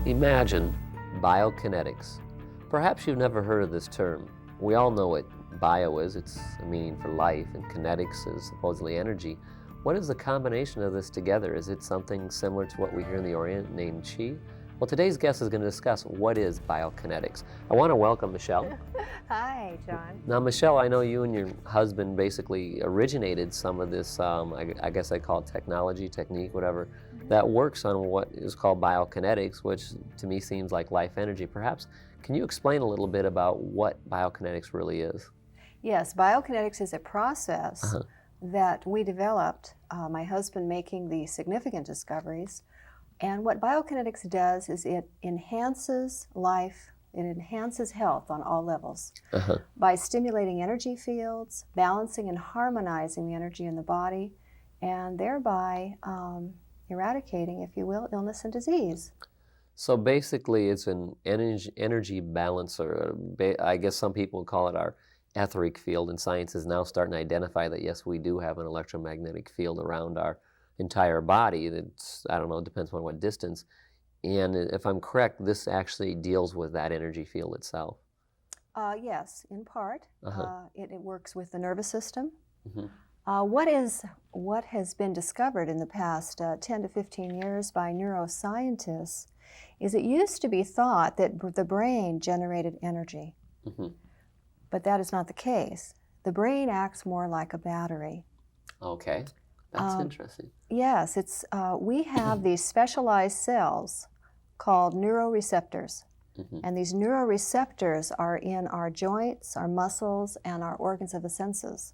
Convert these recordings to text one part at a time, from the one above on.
Imagine biokinetics. Perhaps you've never heard of this term. We all know what bio is, it's a meaning for life, and kinetics is supposedly energy. What is the combination of this together? Is it something similar to what we hear in the Orient named Qi? Well, today's guest is going to discuss what is biokinetics. I want to welcome Michelle. Hi, John. Now, Michelle, I know you and your husband basically originated some of this, I guess I call it technology, technique, whatever, that works on what is called biokinetics, which to me seems like life energy. Perhaps, can you explain a little bit about what biokinetics really is? Yes, biokinetics is a process that we developed, my husband making the significant discoveries. And what biokinetics does is it enhances life, it enhances health on all levels by stimulating energy fields, balancing and harmonizing the energy in the body, and thereby eradicating, if you will, illness and disease. So basically it's an energy balancer. I guess some people would call it our etheric field, and science is now starting to identify that yes, we do have an electromagnetic field around our entire body. That's, I don't know, it depends on what distance. And if I'm correct, this actually deals with that energy field itself. Yes, in part. It works with the nervous system. Mm-hmm. What has been discovered in the past 10 to 15 years by neuroscientists is it used to be thought that the brain generated energy. Mm-hmm. But that is not the case. The brain acts more like a battery. Okay, that's interesting. Yes, we have these specialized cells called neuroreceptors. Mm-hmm. And these neuroreceptors are in our joints, our muscles, and our organs of the senses.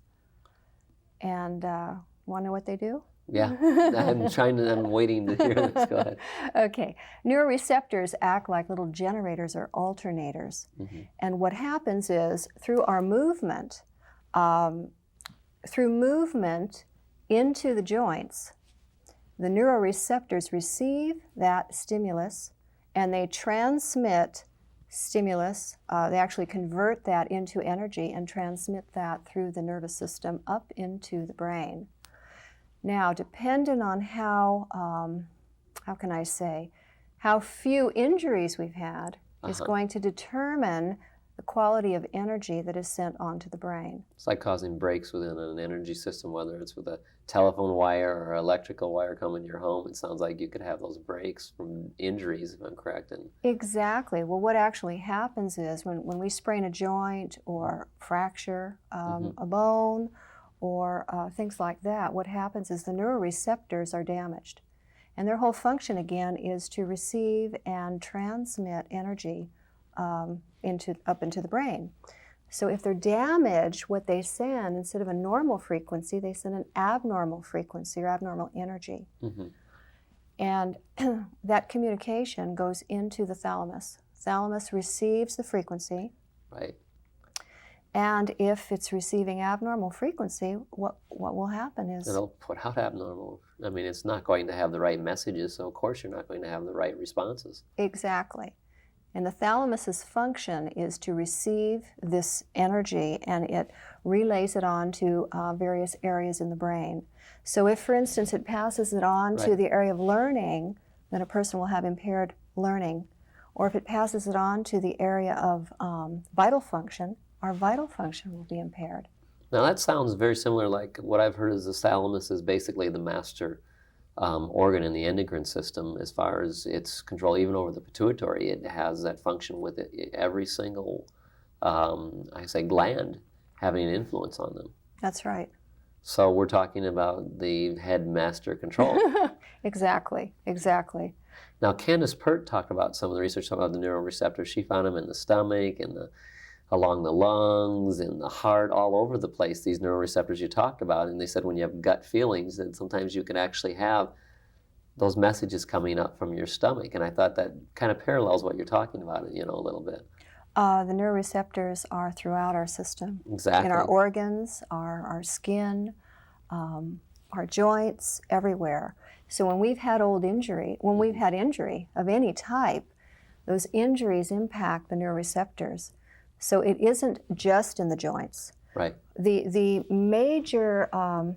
And want to know what they do? Yeah, I'm waiting to hear this. Go ahead. Okay, neuroreceptors act like little generators or alternators. Mm-hmm. And what happens is through our movement, into the joints, the neuroreceptors receive that stimulus and they transmit stimulus. They actually convert that into energy and transmit that through the nervous system up into the brain. Now, dependent on how can I say, how few injuries we've had is going to determine the quality of energy that is sent onto the brain. It's like causing breaks within an energy system, whether it's with a telephone wire or electrical wire coming to your home. It sounds like you could have those breaks from injuries, if I'm correct. Exactly. Well, what actually happens is when we sprain a joint or fracture a bone or things like that, what happens is the neuroreceptors are damaged. And their whole function, again, is to receive and transmit energy up into the brain. So if they're damaged, what they send, instead of a normal frequency, they send an abnormal frequency or abnormal energy. Mm-hmm. And that communication goes into the thalamus. Thalamus receives the frequency. Right. And if it's receiving abnormal frequency, what will happen is... It'll put out abnormal. I mean, it's not going to have the right messages, so of course you're not going to have the right responses. Exactly. And the thalamus's function is to receive this energy and it relays it on to various areas in the brain. So if, for instance, it passes it on to the area of learning, then a person will have impaired learning. Or if it passes it on to the area of vital function, our vital function will be impaired. Now that sounds very similar, like what I've heard is the thalamus is basically the master organ in the endocrine system as far as its control, even over the pituitary. It has that function with it, every single, gland having an influence on them. That's right. So we're talking about the head master control. Exactly, exactly. Now Candace Pert talked about some of the research about the neuroreceptors. She found them in the stomach and along the lungs and the heart, all over the place, these neuroreceptors you talked about. And they said when you have gut feelings, that sometimes you can actually have those messages coming up from your stomach. And I thought that kind of parallels what you're talking about, a little bit. The neuroreceptors are throughout our system. Exactly. In our organs, our skin, our joints, everywhere. So when we've had injury of any type, those injuries impact the neuroreceptors. So it isn't just in the joints. Right. The major, about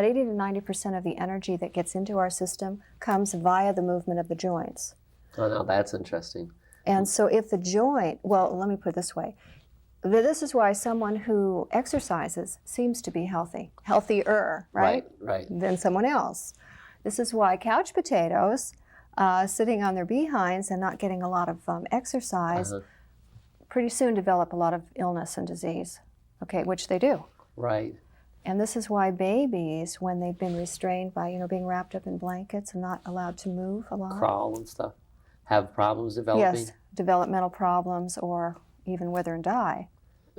80 to 90% of the energy that gets into our system comes via the movement of the joints. Oh, now that's interesting. And so if the joint, well, let me put it this way. This is why someone who exercises seems to be healthier, right? Right. Than someone else. This is why couch potatoes, sitting on their behinds and not getting a lot of exercise, pretty soon develop a lot of illness and disease, okay, which they do. Right. And this is why babies, when they've been restrained by, being wrapped up in blankets and not allowed to move a lot. Crawl and stuff. Have problems developing? Yes, developmental problems or even wither and die.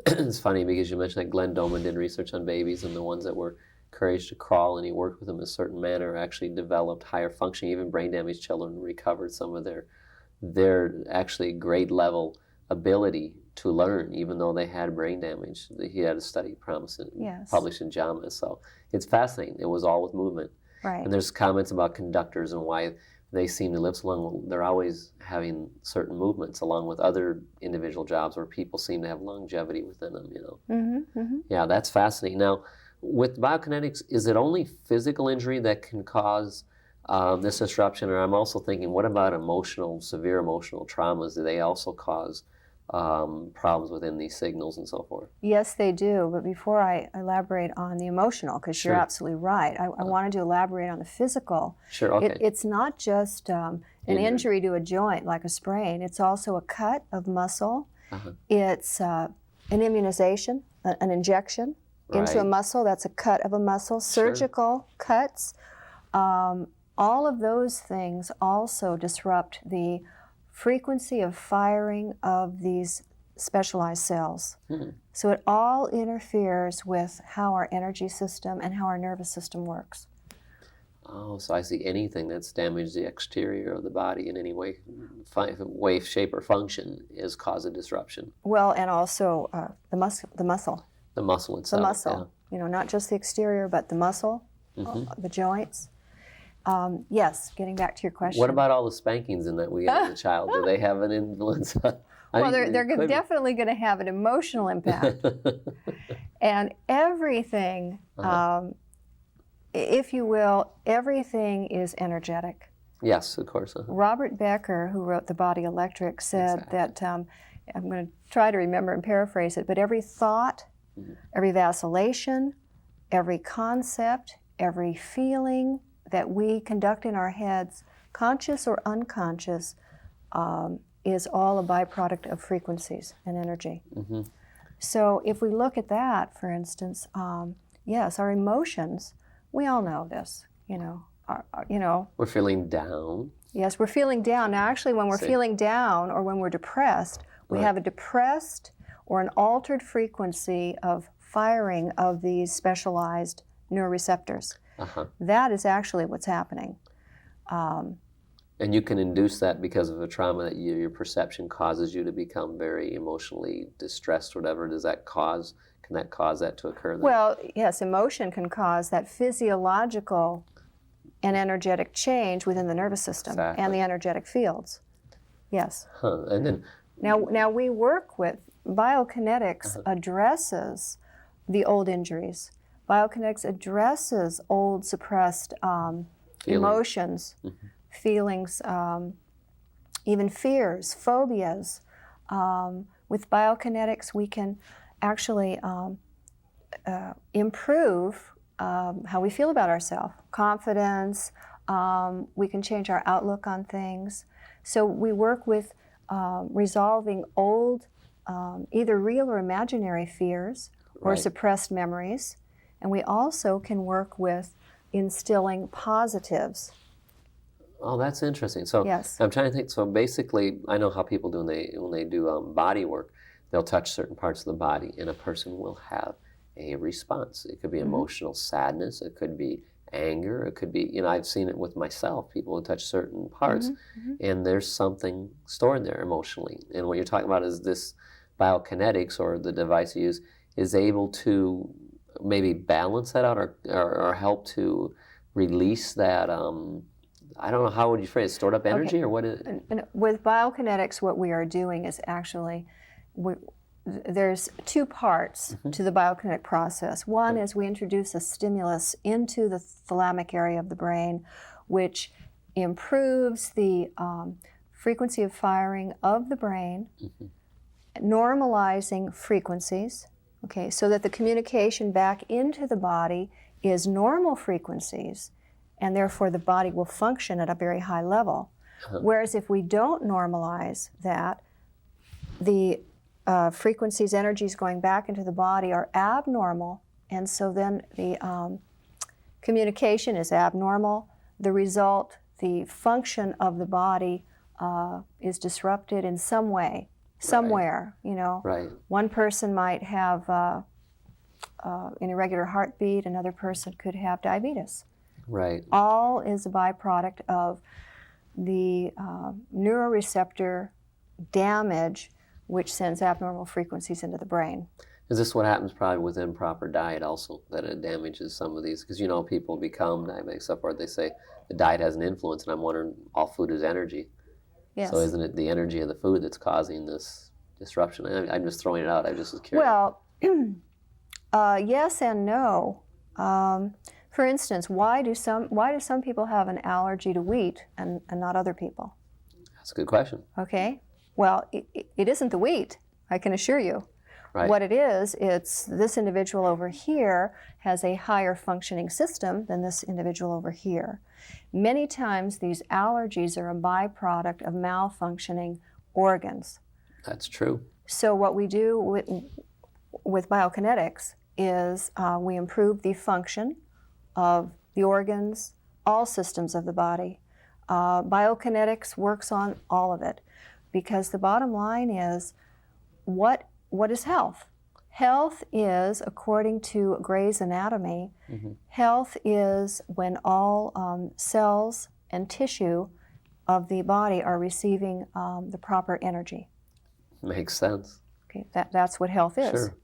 It's funny because you mentioned that Glenn Doman did research on babies, and the ones that were encouraged to crawl and he worked with them in a certain manner actually developed higher functioning. Even brain damaged children recovered some of their actually grade level ability to learn, even though they had brain damage. He had a study published in JAMA. So it's fascinating. It was all with movement. Right. And there's comments about conductors and why they seem to live so long. Well, they're always having certain movements along with other individual jobs where people seem to have longevity within them, Yeah, that's fascinating. Now, with biokinetics, is it only physical injury that can cause this disruption? Or I'm also thinking, what about severe emotional traumas? Do they also cause problems within these signals and so forth? Yes, they do. But before I elaborate on the emotional, because you're absolutely right, I wanted to elaborate on the physical. Sure, okay. It's not just an injury to a joint like a sprain. It's also a cut of muscle. It's an immunization, an injection into a muscle. That's a cut of a muscle. Surgical cuts. All of those things also disrupt the frequency of firing of these specialized cells. So it all interferes with how our energy system and how our nervous system works. Oh, so I see anything that's damaged the exterior of the body in any way, shape, or function is cause a disruption. Well, and also the muscle. The muscle itself. The muscle. Not just the exterior, but the muscle, the joints. Yes, getting back to your question. What about all the spankings in that we get as a child? Do they have an influence? Well, they're definitely going to have an emotional impact. And everything, if you will, everything is energetic. Yes, of course. Robert Becker, who wrote The Body Electric, said that, I'm going to try to remember and paraphrase it, but every thought, every vacillation, every concept, every feeling that we conduct in our heads, conscious or unconscious, is all a byproduct of frequencies and energy. So if we look at that, for instance, yes, our emotions, we all know this, We're feeling down. Yes, we're feeling down. Now, actually, when we're feeling down or when we're depressed, we have a depressed or an altered frequency of firing of these specialized neuroreceptors. That is actually what's happening. And you can induce that because of a trauma that your perception causes you to become very emotionally distressed or whatever. Can that cause that to occur then? Well, yes, emotion can cause that physiological and energetic change within the nervous system and the energetic fields. Yes. And then now we work with biokinetics addresses the old injuries. Biokinetics addresses old suppressed emotions, feelings, even fears, phobias. With biokinetics, we can actually improve how we feel about ourselves, confidence. We can change our outlook on things. So we work with resolving old, either real or imaginary fears or suppressed memories. And we also can work with instilling positives. Oh, that's interesting. So yes. I'm trying to think. So basically, I know how people do when they do body work. They'll touch certain parts of the body, and a person will have a response. It could be emotional sadness. It could be anger. It could be, I've seen it with myself. People who touch certain parts, and there's something stored there emotionally. And what you're talking about is this biokinetics, or the device you use, is able to maybe balance that out or help to release that, I don't know, how would you phrase it, stored up energy, or what is it? And with biokinetics, what we are doing is actually, there's two parts to the biokinetic process. One is we introduce a stimulus into the thalamic area of the brain, which improves the frequency of firing of the brain, normalizing frequencies, okay, so that the communication back into the body is normal frequencies, and therefore the body will function at a very high level. Whereas if we don't normalize that, the frequencies, energies going back into the body are abnormal, and so then the communication is abnormal. The result, the function of the body is disrupted in some way, somewhere, you know. Right. One person might have an irregular heartbeat, another person could have diabetes. Right. All is a byproduct of the neuroreceptor damage, which sends abnormal frequencies into the brain. Is this what happens probably with improper diet also, that it damages some of these? Because, you know, people become diabetic, so forth. They say the diet has an influence, and I'm wondering, all food is energy. Yes. So isn't it the energy of the food that's causing this disruption? I'm just throwing it out. I just was curious. Well, yes and no. For instance, why do some people have an allergy to wheat and not other people? That's a good question. Okay. Well, it isn't the wheat, I can assure you. Right. What it is, it's this individual over here has a higher functioning system than this individual over here. Many times these allergies are a byproduct of malfunctioning organs. That's true. So what we do with biokinetics is we improve the function of the organs, all systems of the body. Biokinetics works on all of it, because the bottom line is, what is health? Health is, according to Gray's Anatomy, health is when all cells and tissue of the body are receiving the proper energy. Makes sense. Okay, that's what health is. Sure.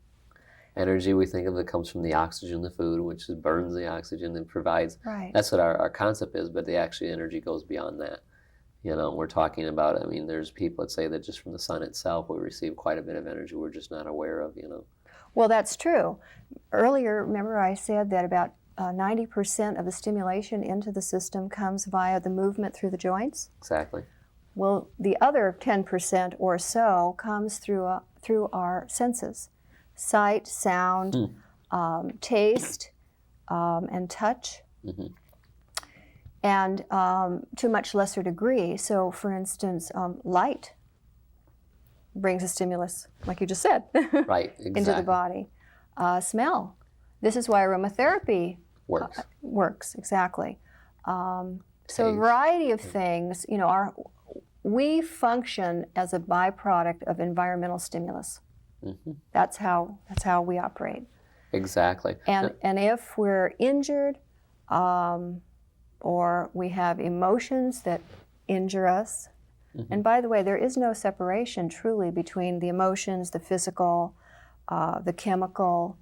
Energy, we think of it, comes from the oxygen in the food, which burns the oxygen and provides. Right. That's what our concept is, but the actual energy goes beyond that. You know, we're talking about, I mean, there's people that say that just from the sun itself we receive quite a bit of energy we're just not aware of, you know. Well, that's true. Earlier, remember I said that about 90% of the stimulation into the system comes via the movement through the joints? Exactly. Well, the other 10% or so comes through our senses: sight, sound, taste, and touch. And to much lesser degree. So, for instance, light brings a stimulus, like you just said, Right, exactly. into the body. Smell. This is why aromatherapy works, exactly. So a variety of things, you know, we function as a byproduct of environmental stimulus. That's how we operate. Exactly. And if we're injured, or we have emotions that injure us. And by the way, there is no separation truly between the emotions, the physical, the chemical,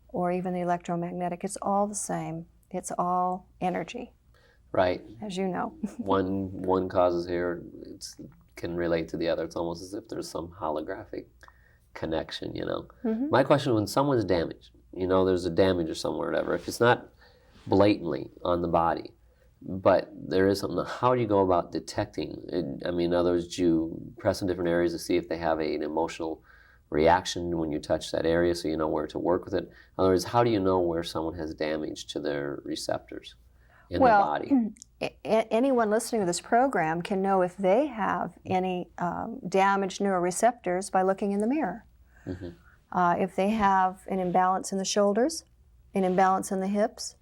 or even the electromagnetic. It's all the same. It's all energy. Right. As you know. one causes here, can relate to the other. It's almost as if there's some holographic connection, you know. My question, when someone's damaged, you know, there's a damage or somewhere, whatever, if it's not blatantly on the body, but there is something, how do you go about detecting it? I mean, in other words, do you press in different areas to see if they have an emotional reaction when you touch that area, so you know where to work with it? In other words, how do you know where someone has damage to their receptors in the body? Anyone listening to this program can know if they have any damaged neuroreceptors by looking in the mirror. If they have an imbalance in the shoulders, an imbalance in the hips,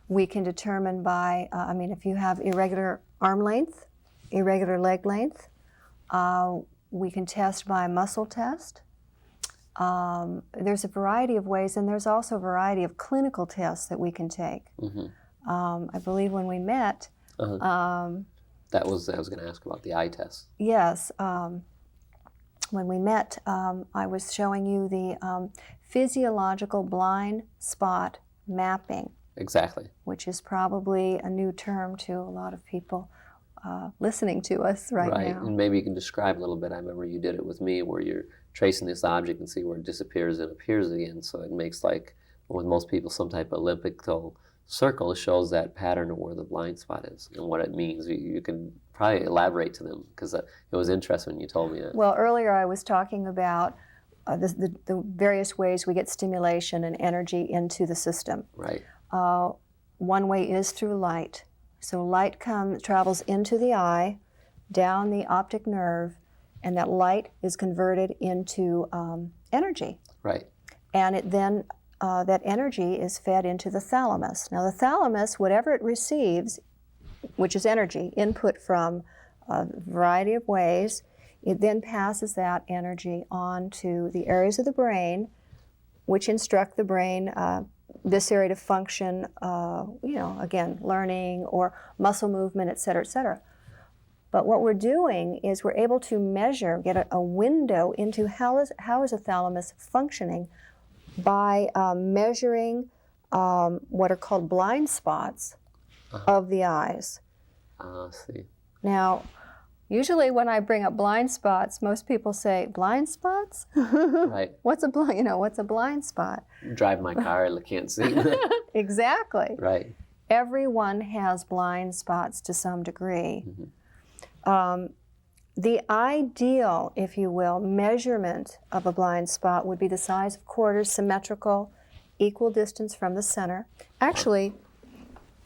we can determine by, if you have irregular arm length, irregular leg length, we can test by a muscle test. There's a variety of ways, and there's also a variety of clinical tests that we can take. I believe when we met... I was going to ask about the eye test. Yes. When we met, I was showing you the physiological blind spot mapping. Exactly. Which is probably a new term to a lot of people listening to us right now. And maybe you can describe a little bit. I remember you did it with me, where you're tracing this object and see where it disappears and appears again. So it makes, like with most people, some type of elliptical circle shows that pattern of where the blind spot is and what it means. You can probably elaborate to them, because it was interesting when you told me that. Well, earlier I was talking about the various ways we get stimulation and energy into the system. Right. One way is through light. So light travels into the eye, down the optic nerve, and that light is converted into energy. Right. And it then, that energy is fed into the thalamus. Now the thalamus, whatever it receives, which is energy, input from a variety of ways, it then passes that energy on to the areas of the brain, which instruct the brain this area to function, again, learning or muscle movement, et cetera, et cetera. But what we're doing is we're able to measure, get a window into how is a thalamus functioning by measuring what are called blind spots of the eyes. See. Now, usually when I bring up blind spots, most people say, blind spots? Right. What's a blind spot? Drive my car, I can't see. Exactly. Right. Everyone has blind spots to some degree. The ideal, if you will, measurement of a blind spot would be the size of quarters, symmetrical, equal distance from the center. Actually,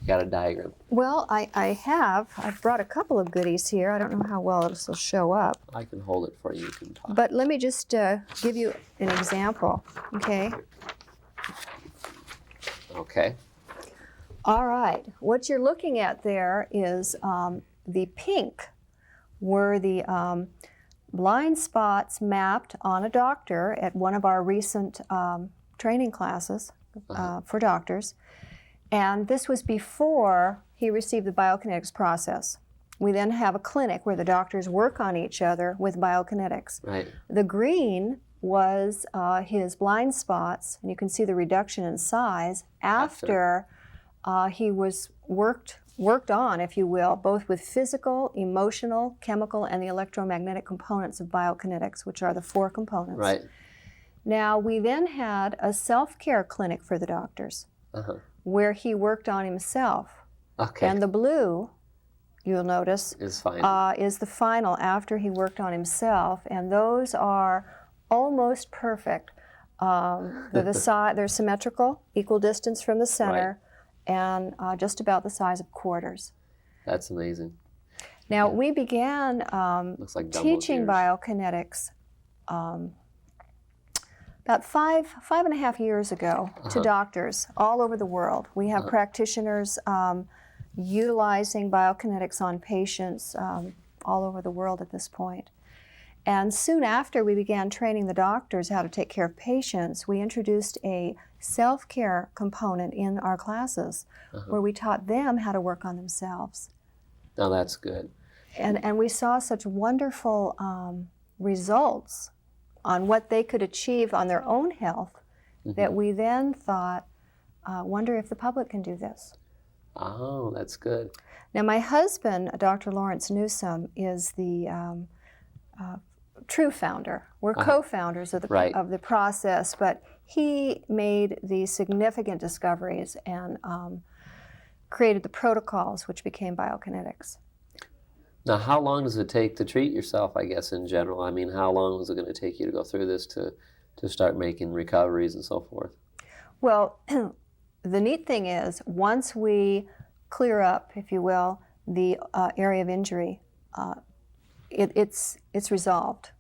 You got a diagram. well, I've brought a couple of goodies here. I don't know how well this will show up. I can hold it for you. You can talk. But let me just give you an example, okay? Okay. All right. What you're looking at there is the pink were the blind spots mapped on a doctor at one of our recent training classes for doctors. And this was before he received the biokinetics process. We then have a clinic where the doctors work on each other with biokinetics. Right. The green was his blind spots, and you can see the reduction in size after he was worked on, if you will, both with physical, emotional, chemical, and the electromagnetic components of biokinetics, which are the 4 components. Right. Now, we then had a self-care clinic for the doctors where he worked on himself. Okay. And the blue, you'll notice, Is fine. is the final after he worked on himself, and those are almost perfect. They're symmetrical, equal distance from the center, and just about the size of quarters. That's amazing. Now, we began Looks like Dumbo's teaching ears. biokinetics about five and a half years ago to doctors all over the world. We have practitioners utilizing biokinetics on patients all over the world at this point. And soon after we began training the doctors how to take care of patients, we introduced a self-care component in our classes where we taught them how to work on themselves. Now that's good. And we saw such wonderful results on what they could achieve on their own health that we then thought, wonder if the public can do this. Oh, that's good. Now my husband, Dr. Lawrence Newsome, is the true founder. We're co-founders of the process, but he made the significant discoveries and created the protocols which became biokinetics. Now, how long does it take to treat yourself, I guess, in general? I mean, how long is it going to take you to go through this to start making recoveries and so forth? Well, the neat thing is, once we clear up, if you will, the area of injury, it's resolved.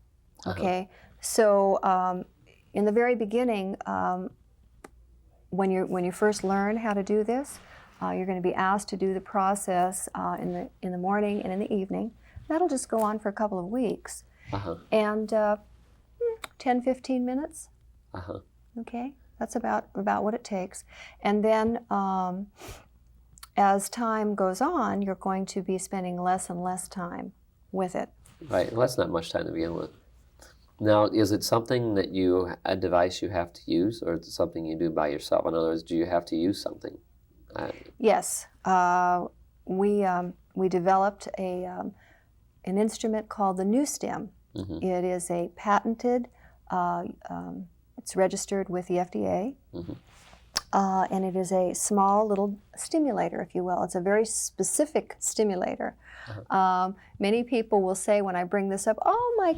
Okay, so in the very beginning, when you first learn how to do this, you're going to be asked to do the process in the morning and in the evening. That'll just go on for a couple of weeks, and 10-15 minutes. Okay, that's about what it takes. And then as time goes on, you're going to be spending less and less time with it. Right. Well, that's not much time to begin with. Now, is it something a device you have to use, or is it something you do by yourself? In other words, do you have to use something? Yes. We developed an instrument called the NewStim. It is a patented, it's registered with the FDA. and it is a small little stimulator, if you will. It's a very specific stimulator. Many people will say when I bring this up, oh,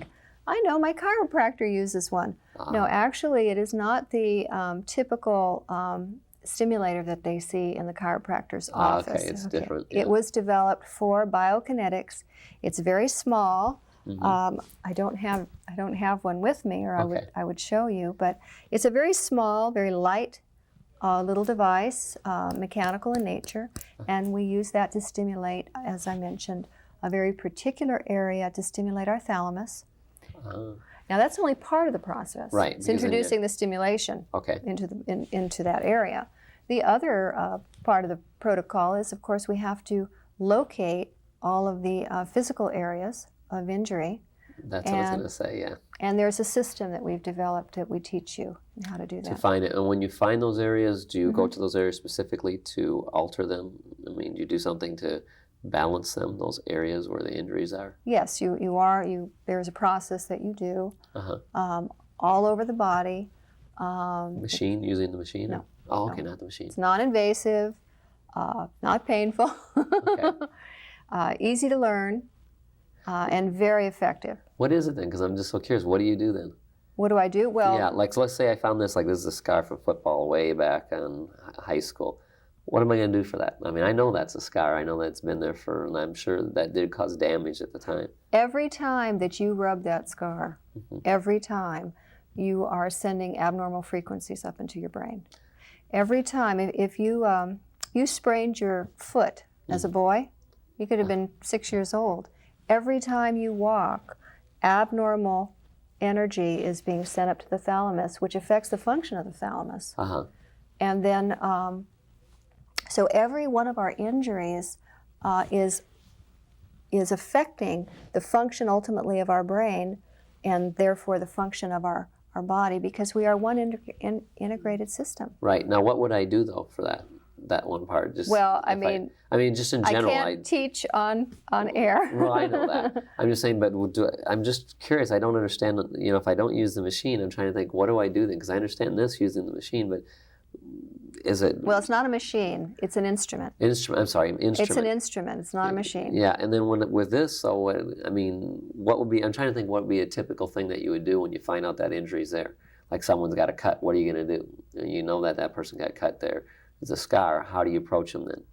I know my chiropractor uses one. No, actually, it is not the typical stimulator that they see in the chiropractor's office. Okay, it's different. Yeah. It was developed for Bio Kinetics. It's very small. I don't have one with me, or I would show you. But it's a very small, very light little device, mechanical in nature, and we use that to stimulate, as I mentioned, a very particular area to stimulate our thalamus. Now that's only part of the process. Right. It's introducing the stimulation into that area. The other part of the protocol is, of course, we have to locate all of the physical areas of injury. That's what I was going to say, yeah. And there's a system that we've developed that we teach you how to do that. To find it. And when you find those areas, do you go to those areas specifically to alter them? I mean, do you do something to balance them, those areas where the injuries are? Yes, there's a process that you do all over the body. Machine, using the machine? No. Oh, okay, not the machine. It's non-invasive, not painful, easy to learn, and very effective. What is it then? Because I'm just so curious. What do you do then? What do I do? Well, yeah, like so let's say I found this, like this is a scar from football way back in high school. What am I going to do for that? I mean, I know that's a scar. I know that's been there and I'm sure that did cause damage at the time. Every time that you rub that scar, every time, you are sending abnormal frequencies up into your brain. Every time, if you sprained your foot as a boy, you could have been 6 years old. Every time you walk, abnormal energy is being sent up to the thalamus, which affects the function of the thalamus. And then, so every one of our injuries is affecting the function ultimately of our brain, and therefore the function of our body, because we are one integrated system. Right. Now, what would I do though for that one part? Just well, I mean, just in general. I can't teach on air. Well, I know that. I'm just saying, but I'm just curious. I don't understand. You know, if I don't use the machine, I'm trying to think, what do I do then? Because I understand this using the machine, but is it? Well, it's not a machine. It's an instrument. I'm sorry, instrument. It's an instrument. It's not a machine. Yeah, and then with this, so I mean, what would be? I'm trying to think what would be a typical thing that you would do when you find out that injury's there. Like someone's got a cut. What are you going to do? You know that person got cut there. It's a scar. How do you approach them then?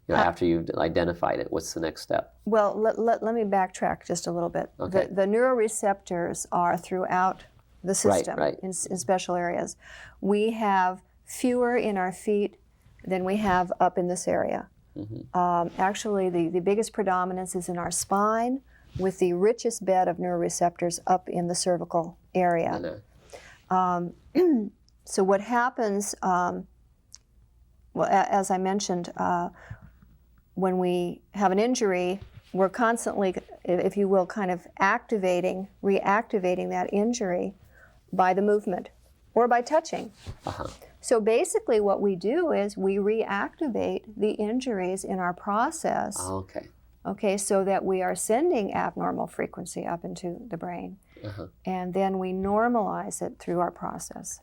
You know, after you've identified it, what's the next step? Well, let me backtrack just a little bit. Okay. The neuroreceptors are throughout the system in special areas. We have fewer in our feet than we have up in this area. Actually, the biggest predominance is in our spine, with the richest bed of neuroreceptors up in the cervical area. So what happens, well, as I mentioned, when we have an injury, we're constantly, if you will, kind of reactivating that injury by the movement or by touching. So basically what we do is we reactivate the injuries in our process. Okay, so that we are sending abnormal frequency up into the brain. And then we normalize it through our process.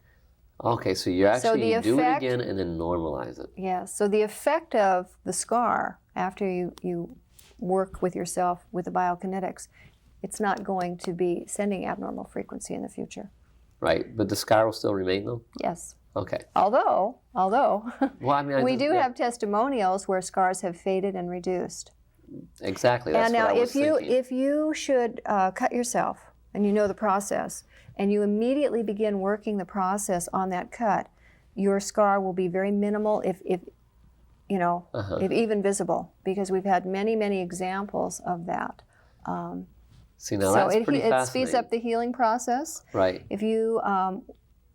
Okay, so you actually do it again and then normalize it. Yes, so the effect of the scar after you work with yourself with the biokinetics, it's not going to be sending abnormal frequency in the future. Right, but the scar will still remain though? Yes. Okay. Although well, I mean, we do have testimonials where scars have faded and reduced. Exactly, that's and now what I was thinking. if you should cut yourself, and you know the process, and you immediately begin working the process on that cut, your scar will be very minimal, if even visible, because we've had many examples of that. See, now that's pretty fascinating. It speeds up the healing process. Right. If you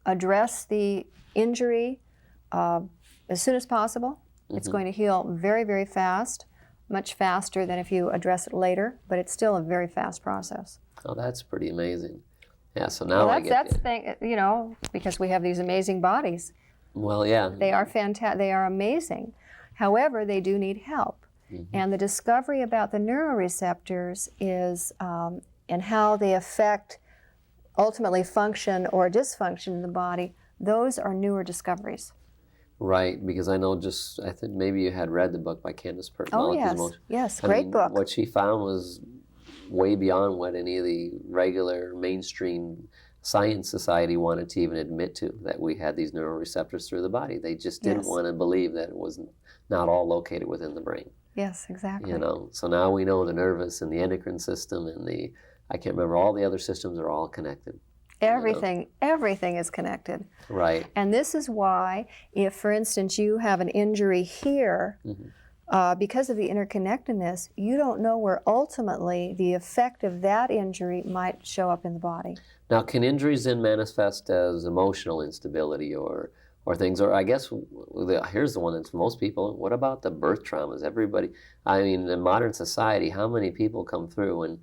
address the injury as soon as possible, it's going to heal very fast, much faster than if you address it later, but it's still a very fast process. Oh, that's pretty amazing. Yeah, so now I get it. Because we have these amazing bodies. Well, yeah. They are fantastic. They are amazing. However, they do need help. And the discovery about the neuroreceptors is and how they affect ultimately function or dysfunction in the body, those are newer discoveries. Right, because I know I think maybe you had read the book by Candace Pert, Oh, Molecules of yes. Motion. Yes, I great mean, book. what she found was way beyond what any of the regular mainstream science society wanted to even admit to, that we had these neuroreceptors through the body. They just didn't Yes. want to believe that it was not all located within the brain. Yes, exactly. You know, so now we know the nervous and the endocrine system and I can't remember, all the other systems are all connected. Everything is connected. Right. And this is why, if, for instance, you have an injury here, because of the interconnectedness, you don't know where ultimately the effect of that injury might show up in the body. Now, can injuries then manifest as emotional instability or things? Or I guess here's the one that's most people. What about the birth traumas? Everybody, I mean, in modern society, how many people come through and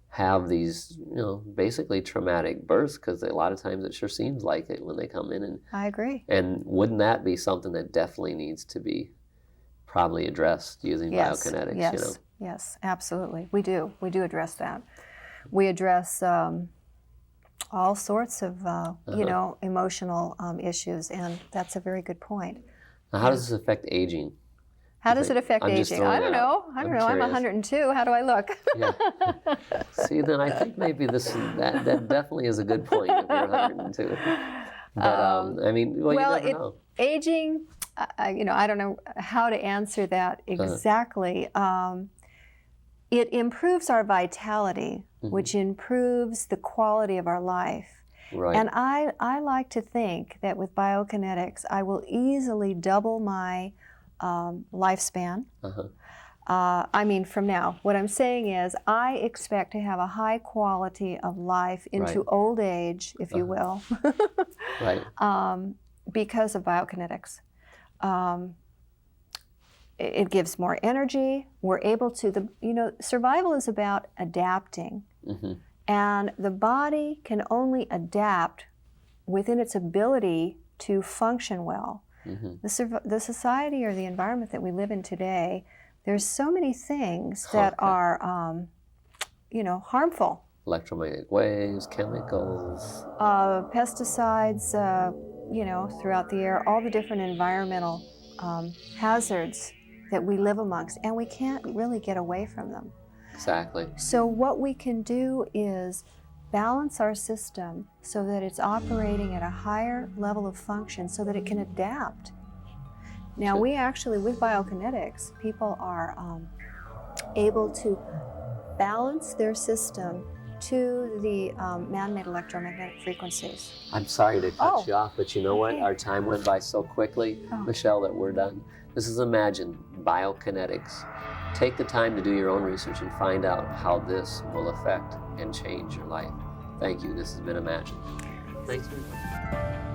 have these, basically traumatic births? Because a lot of times it sure seems like it when they come in. And I agree. And wouldn't that be something that definitely needs to be probably addressed using biokinetics? Yes, yes, absolutely. We do address that. We address all sorts of, emotional issues, and that's a very good point. Now, how does this affect aging? How does it affect I'm just aging? throwing I don't that out. know. I'm curious. 102. How do I look? Yeah. See, then I think maybe that definitely is a good point if you're 102. But I mean, well, you never know. Aging, I don't know how to answer that exactly. It improves our vitality, which improves the quality of our life. Right. And I like to think that with biokinetics, I will easily double my lifespan. I mean, from now. What I'm saying is, I expect to have a high quality of life into old age, if you will, right. Because of biokinetics. It gives more energy. We're able to, survival is about adapting. And the body can only adapt within its ability to function well. The society or the environment that we live in today, there's so many things that are, harmful. Electromagnetic waves, chemicals. Pesticides, throughout the air, all the different environmental hazards that we live amongst, and we can't really get away from them. Exactly. So what we can do is balance our system so that it's operating at a higher level of function so that it can adapt. Now, we actually, with biokinetics, people are able to balance their system to the man-made electromagnetic frequencies. I'm sorry to cut you off, but you know what? Our time went by so quickly, Michelle, that we're done. This is Imagine Biokinetics. Take the time to do your own research and find out how this will affect and change your life. Thank you. This has been Imagine. Thanks, man.